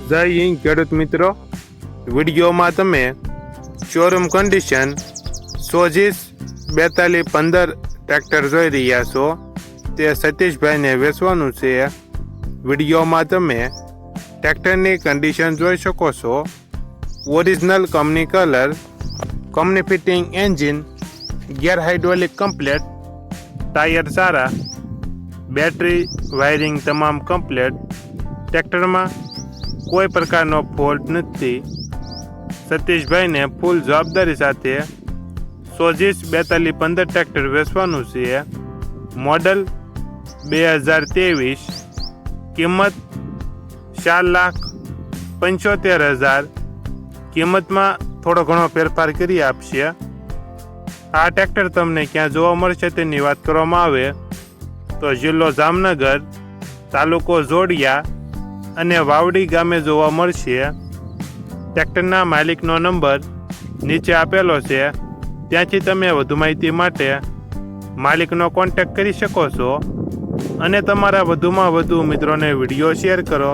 જય હિન્દ ખેડૂત મિત્રો, વિડીયોમાં તમે શોરૂમ કન્ડિશન સોજીસ 4215 ટ્રેક્ટર જોઈ રહ્યા છો. તે સતીશભાઈને વેચવાનું છે. વિડીયોમાં તમે ટ્રેક્ટરની કન્ડિશન જોઈ શકો છો. Original company colour, company fitting engine, gear hydraulic complete, tyre સારા, બેટરી વાયરિંગ તમામ કમ્પ્લેટ. ટ્રેક્ટરમાં કોઈ પ્રકારનો ફોલ્ટ નથી. સતીશભાઈને ફૂલ જવાબદારી સાથે સોજીસ 4215 ટ્રેક્ટર વેચવાનું છે. મોડલ 2023, કિંમત 4,75,000. કિંમતમાં થોડો ઘણો ફેરફાર કરી આપશે. આ ટ્રેક્ટર તમને ક્યાં જોવા મળશે તેની વાત કરવામાં આવે તો જિલ્લો જામનગર, તાલુકો જોડિયા અને વાવડી ગામે જોવા મળશે. ટ્રેક્ટરના માલિકનો નંબર નીચે આપેલો છે, ત્યાંથી તમે વધુ માહિતી માટે માલિકનો કોન્ટેક્ટ કરી શકો છો અને તમારા વધુમાં વધુ મિત્રોને વિડીયો શેર કરો.